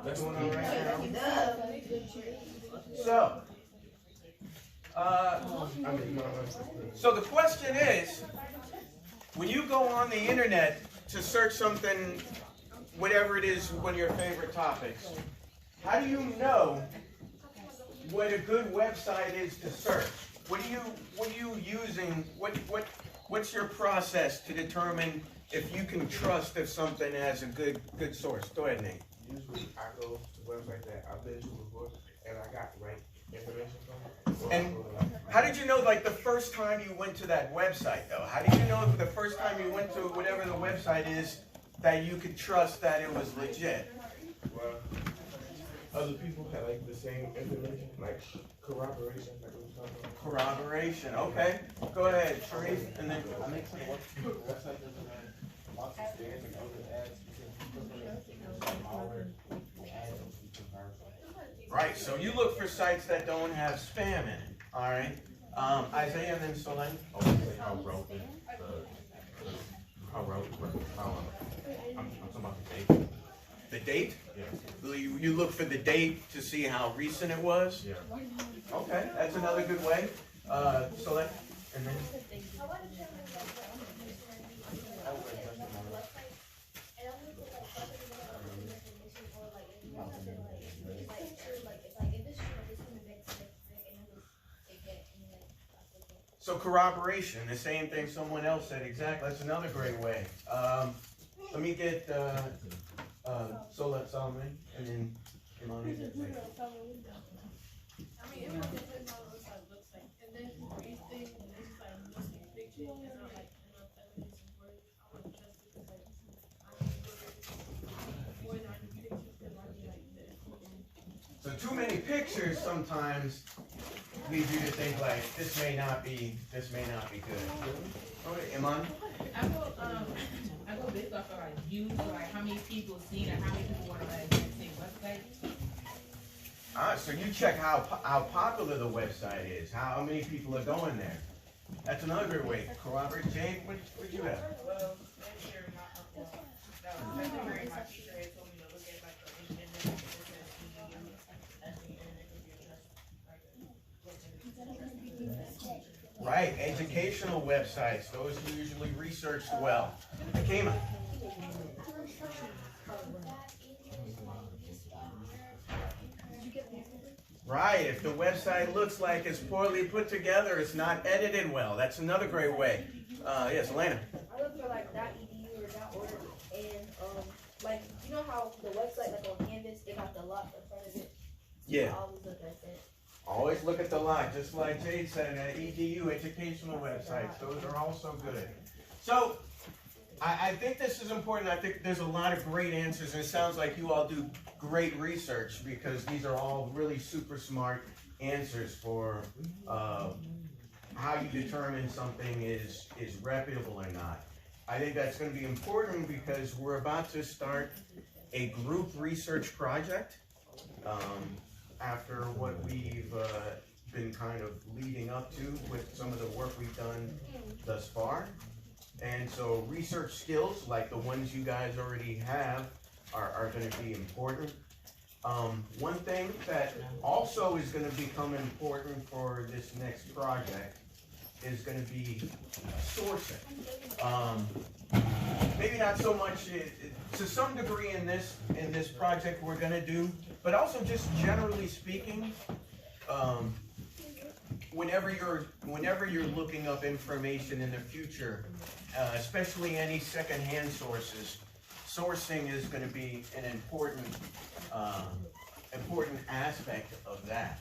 That's going on right now. So, so the question is, when you go on the internet to search something, whatever it is, one of your favorite topics, how do you know what a good website is to search? What are you using? What's your process to determine if you can trust if something has a good source? Go ahead, Nate. Usually I go to websites that I've been to before and I got the right information from. And how did you know, like, the first time you went to that website, though? How did you know the first time you went to whatever the website is that you could trust that it was legit? Well, other people had like the same information, like corroboration, like what we're talking about. Corroboration, okay. Go ahead, Sharif, and then... I make some work for the website doesn't have lots of spares and other ads because malware ads and comparison. Right, so you look for sites that don't have spam in it, all right? Isaiah and then Solen. I would say how relevant I'm talking about the date. The date? Yeah. You look for the date to see how recent it was? Yeah. Okay, that's another good way. Solen, and then... So corroboration, the same thing someone else said, exactly. That's another great way. Let me get Solet Solomon, and then Imani. I mean, it depends on what the website looks like. And then for each thing, it's like looking at pictures, and I'm like, and I'm telling you some words, I wouldn't trust it because I'm more than pictures because I'd be like this. So too many pictures sometimes lead you to think like this may not be good. Okay, Iman? I go based off of like views, so like how many people see it and how many people want to like the same website. So you check how popular the website is, how many people are going there. That's another great way. Corroborate. Jade, what you have? Well, this year that was February, my teacher had told me to look at like the internet. Right, educational websites. Those are usually researched well. Akima. Right, if the website looks like it's poorly put together, it's not edited well. That's another great way. Yes, Elena. I look for like .edu or .org, and like you know how the website like on Canvas they got the lot in front of it. Yeah. I always look at that. Always look at the lot, just like Jade said, EDU, educational websites. Those are also good. So, I think this is important. I think there's a lot of great answers, and it sounds like you all do great research because these are all really super smart answers for how you determine something is reputable or not. I think that's going to be important because we're about to start a group research project. After what we've been kind of leading up to with some of the work we've done thus far. And so research skills, like the ones you guys already have, are going to be important. One thing that also is going to become important for this next project is going to be sourcing. Maybe not so much, to some degree in this project we're going to do, but also just generally speaking, whenever you're looking up information in the future, especially any secondhand sources, sourcing is going to be an important aspect of that.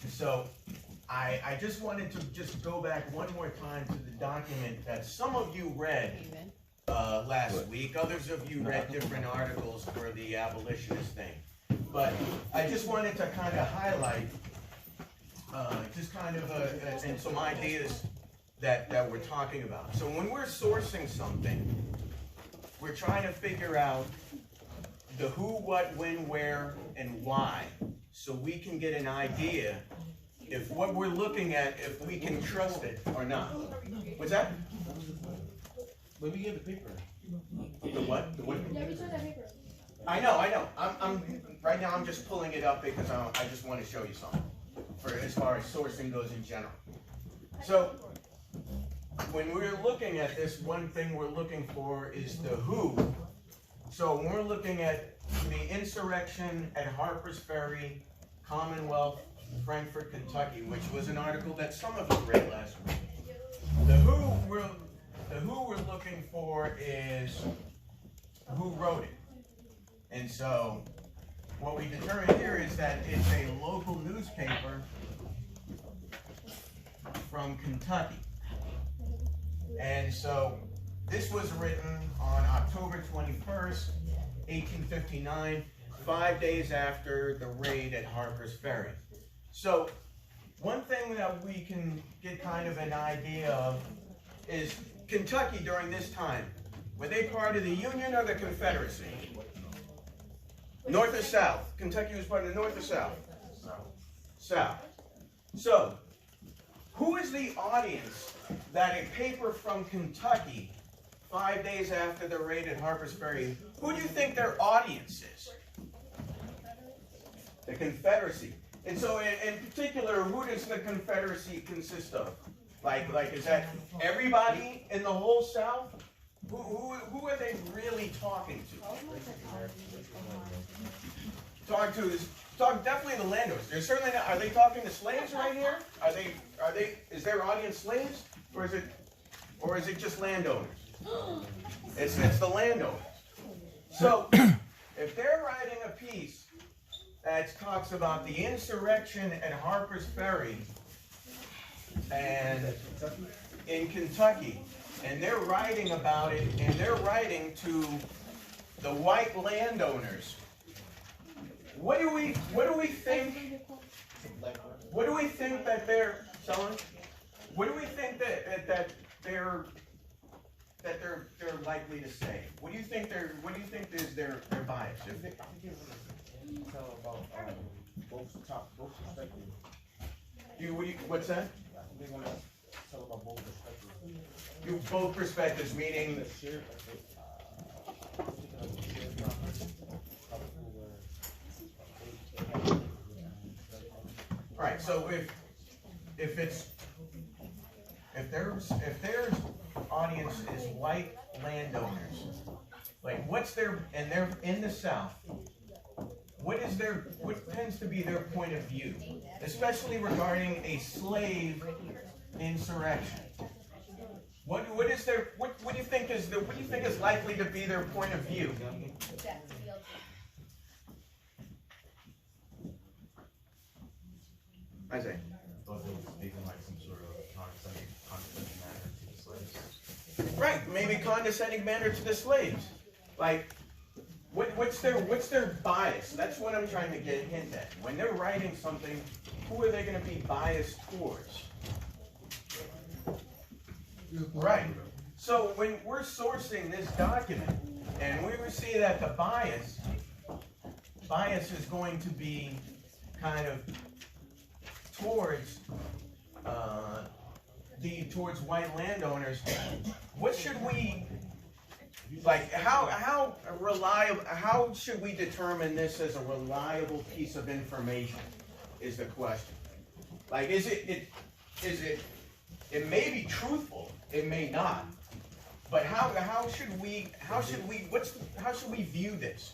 So I just wanted to just go back one more time to the document that some of you read last week. Others of you read different articles for the abolitionist thing. But I just wanted to kind of highlight and some ideas that we're talking about. So when we're sourcing something, we're trying to figure out the who, what, when, where, and why, so we can get an idea if what we're looking at, if we can trust it or not. What's that? Let me get the paper. The what? The what? Yeah, we took that paper. I know. Right now I'm just pulling it up because I just want to show you something for as far as sourcing goes in general. So, when we're looking at this, one thing we're looking for is the who. So when we're looking at the insurrection at Harper's Ferry, Commonwealth, Frankfort, Kentucky, which was an article that some of you read last week. The who we're looking for is who wrote it. And so what we determined here is that it's a local newspaper from Kentucky. And so this was written on October 21st, 1859, 5 days after the raid at Harper's Ferry. So one thing that we can get kind of an idea of is Kentucky during this time. Were they part of the Union or the Confederacy? North or South? Kentucky was part of the North or South? South. So, who is the audience that a paper from Kentucky, 5 days after the raid at Harper's Ferry, who do you think their audience is? The Confederacy. And so, in particular, who does the Confederacy consist of? Like, is that everybody in the whole South? Who are they really talking to? Talk definitely the landowners. They're certainly not. Are they talking to slaves right here? Is their audience slaves, or is it just landowners? It's the landowners. So if they're writing a piece that talks about the insurrection at Harper's Ferry and in Kentucky, and they're writing about it, and they're writing to the white landowners, what do we think? What do we think that they're selling? What do we think that they're likely to say? What do you think is their bias? I think you can tell about both perspectives. What's that? I think they want to tell about both perspectives. Both perspectives, meaning. All right. So if their audience is white landowners, like and they're in the South, what tends to be their point of view, especially regarding a slave insurrection? What do you think is likely to be their point of view? Isaiah. I thought they were speaking like some sort of condescending manner to the slaves. Right, maybe condescending manner to the slaves. Like, what's their bias? That's what I'm trying to get a hint at. When they're writing something, who are they going to be biased towards? Right. So when we're sourcing this document, and we see that the bias is going to be kind of towards towards white landowners, what should we how reliable? How should we determine this as a reliable piece of information? Is the question. Like, is it? It may be truthful. It may not. But how should we view this?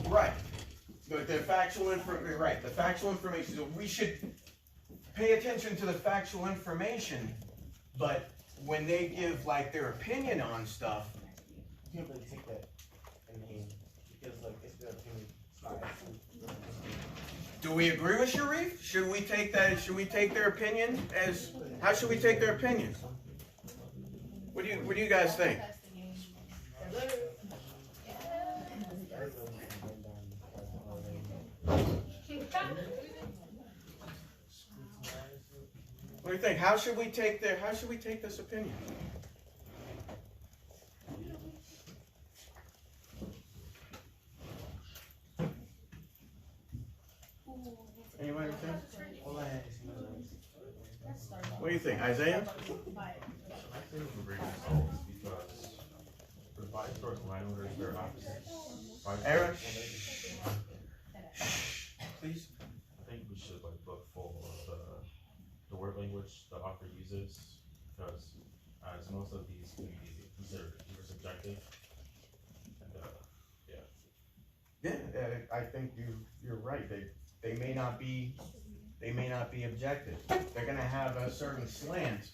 Right. The factual information. Right. The factual information. So we should pay attention to the factual information. But when they give like their opinion on stuff, You can't really take that in the hand because it's their opinion. It's not actually. do we agree with Sharif? Should we take that? Should we take their opinion as? How should we take their opinion? What do you guys think? What do you think? How should we take this opinion? Anybody think? What do you think, Isaiah? say it was a great result because the buy stores and landowners, they're opposites. Eric? Please. I think we should like look for the word language the author uses because as most of these communities are considered either subjective and Yeah, I think you're right. They may not be objective. They're gonna have a certain slant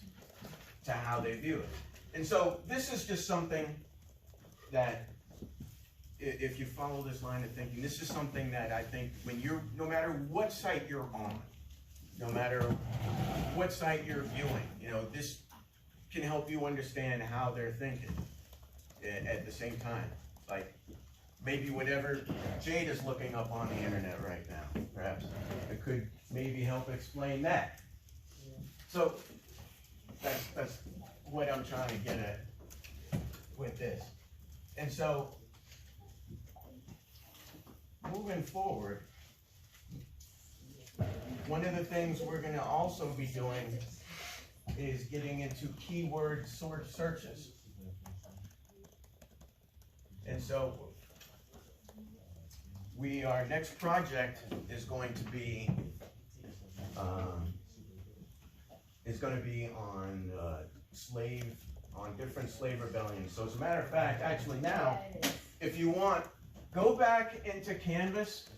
to how they view it. And so this is just something that if you follow this line of thinking, this is something that I think when no matter what site you're on, no matter what site you're viewing, this can help you understand how they're thinking at the same time. Like, maybe whatever Jade is looking up on the internet right now, perhaps, it could maybe help explain that. So, that's what I'm trying to get at with this. And so, moving forward, one of the things we're gonna also be doing is getting into keyword searches. And so, our next project is going to be on different slave rebellions. So as a matter of fact, actually now, if you want, go back into Canvas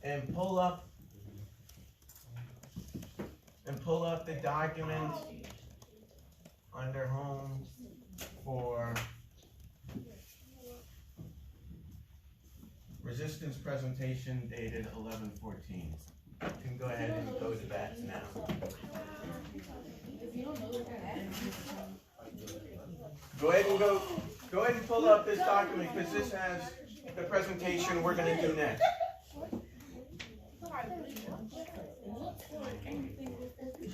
and pull up the document under Home for Resistance Presentation dated 11/14. You can go ahead and go to that now. Go ahead and pull up this document because this has the presentation we're going to do next.